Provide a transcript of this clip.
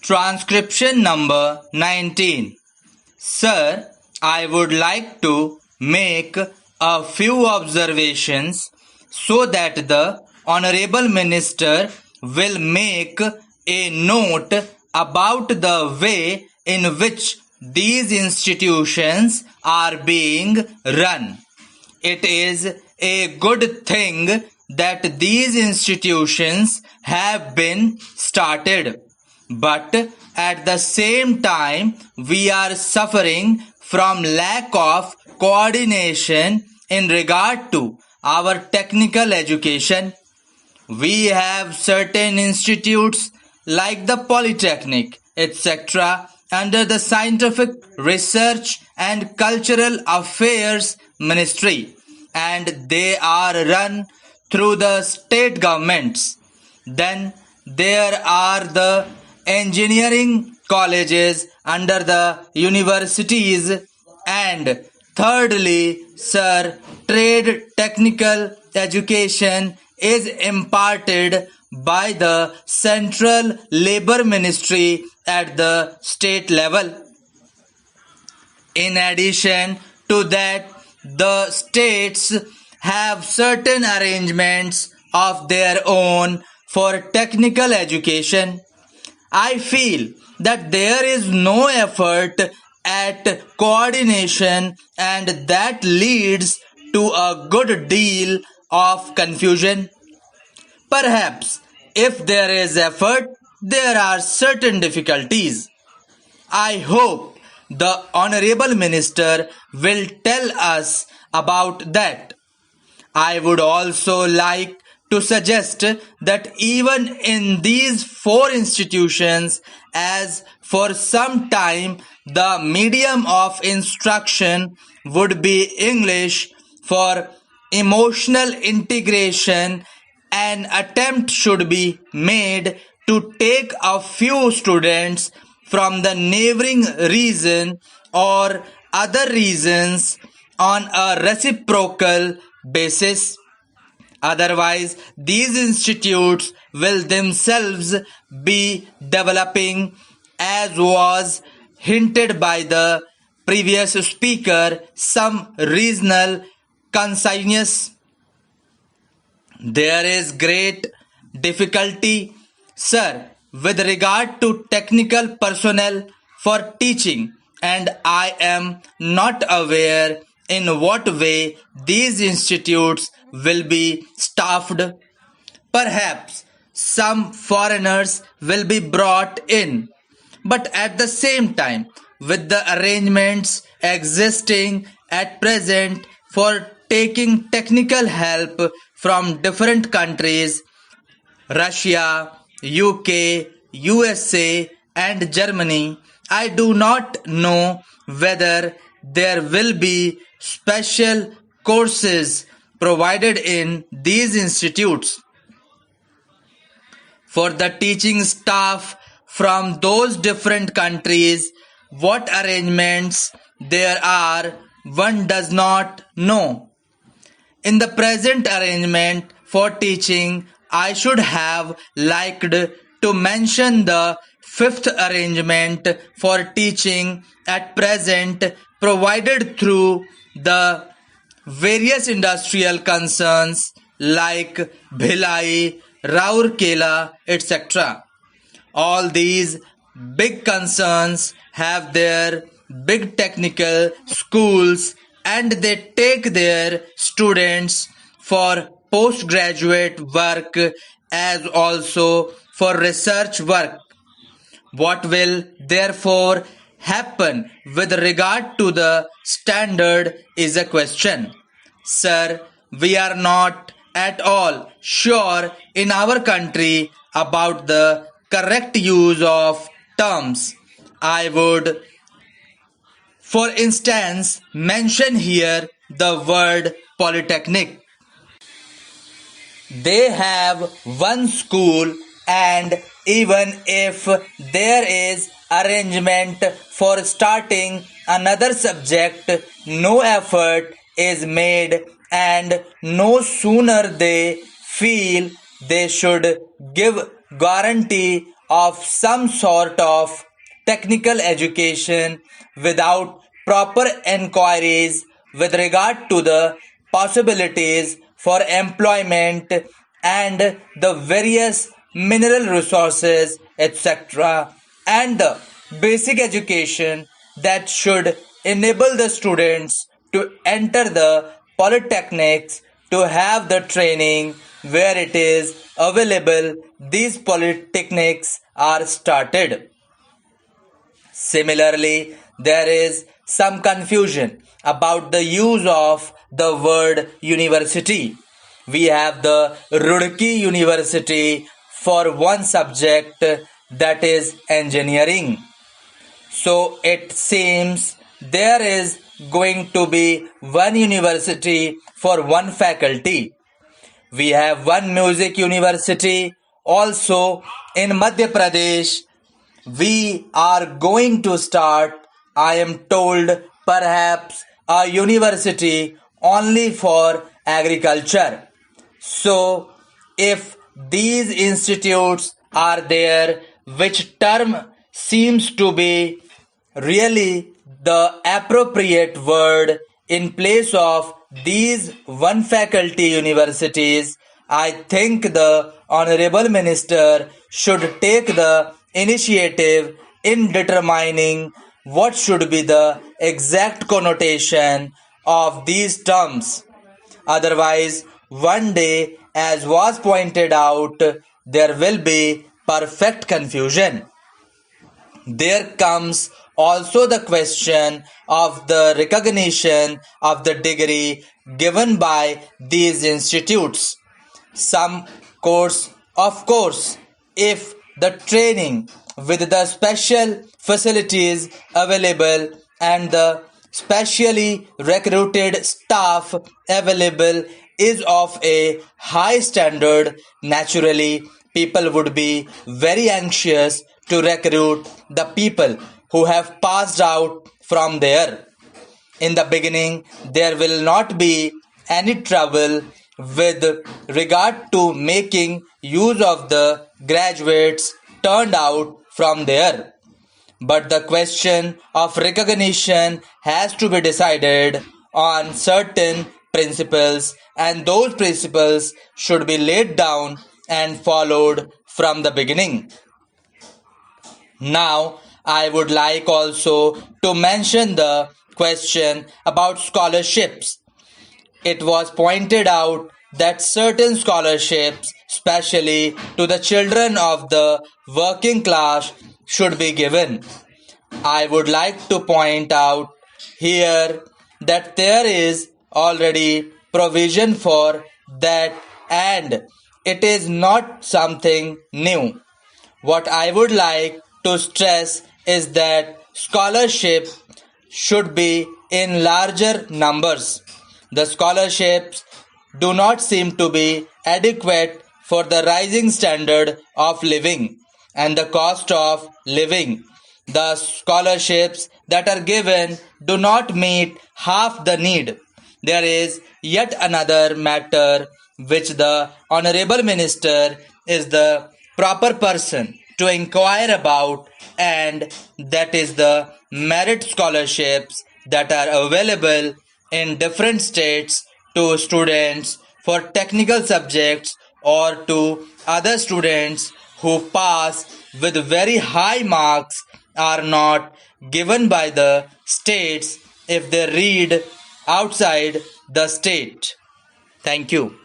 Transcription number 19. Sir, I would like to make a few observations so that the Honorable Minister will make a note about the way in which these institutions are being run. It is a good thing that these institutions have been started. But at the same time, we are suffering from lack of coordination in regard to our technical education. We have certain institutes like the Polytechnic, etc., under the Scientific Research and Cultural Affairs Ministry, and they are run through the state governments. Then there are the engineering colleges under the universities, and thirdly, sir, trade technical education is imparted by the Central Labor Ministry at the state level. In addition to that, the states have certain arrangements of their own for technical education. I feel that there is no effort at coordination, and that leads to a good deal of confusion. Perhaps if there is effort, there are certain difficulties. I hope the Honorable Minister will tell us about that. I would also like to suggest that even in these four institutions, as for some time the medium of instruction would be English, for emotional integration, an attempt should be made to take a few students from the neighboring region or other regions on a reciprocal basis. Otherwise, these institutes will themselves be developing, as was hinted by the previous speaker, some regional consciousness. There is great difficulty, sir, with regard to technical personnel for teaching, and I am not aware in what way these institutes will be staffed. Perhaps some foreigners will be brought in, but at the same time, with the arrangements existing at present for taking technical help from different countries, Russia, UK, USA and Germany, I do not know whether there will be special courses provided in these institutes for the teaching staff from those different countries. What arrangements there are, one does not know. In the present arrangement for teaching, I should have liked to mention the fifth arrangement for teaching at present provided through the various industrial concerns like Bhilai, Raurkela, etc. All these big concerns have their big technical schools, and they take their students for postgraduate work as also for research work. What will therefore happen with regard to the standard is a question. Sir, we are not at all sure in our country about the correct use of terms. I would, for instance, mention here the word Polytechnic. They have one school, and even if there is arrangement for starting another subject, no effort is made, and no sooner they feel they should give guarantee of some sort of technical education without proper enquiries with regard to the possibilities for employment and the various mineral resources, etc., and the basic education that should enable the students to enter the polytechnics to have the training where it is available. These polytechnics are started. Similarly, there is some confusion about the use of the word university. We have the Roorkee University for one subject, that is engineering. So it seems there is going to be one university for one faculty. We have one music university also in Madhya Pradesh. We are going to start, I am told, perhaps a university only for agriculture. So, if these institutes are there, which term seems to be really the appropriate word in place of these one faculty universities, I think the Honorable Minister should take the initiative in determining what should be the exact connotation of these terms. Otherwise, one day, as was pointed out, there will be perfect confusion. There comes also the question of the recognition of the degree given by these institutes. Some course, of course, if the training with the special facilities available and the specially recruited staff available is of a high standard, naturally people would be very anxious to recruit the people who have passed out from there. In the beginning, there will not be any trouble with regard to making use of the graduates turned out from there. But the question of recognition has to be decided on certain principles, and those principles should be laid down and followed from the beginning. Now, I would like also to mention the question about scholarships. It was pointed out that certain scholarships, especially to the children of the working class, should be given. I would like to point out here that there is already provision for that, and it is not something new. What I would like to stress is that scholarship should be in larger numbers. The scholarships do not seem to be adequate for the rising standard of living and the cost of living. The scholarships that are given do not meet half the need. There is yet another matter which the Honorable Minister is the proper person to inquire about, and that is the merit scholarships that are available in different states to students for technical subjects or to other students who pass with very high marks are not given by the states if they read outside the state. Thank you.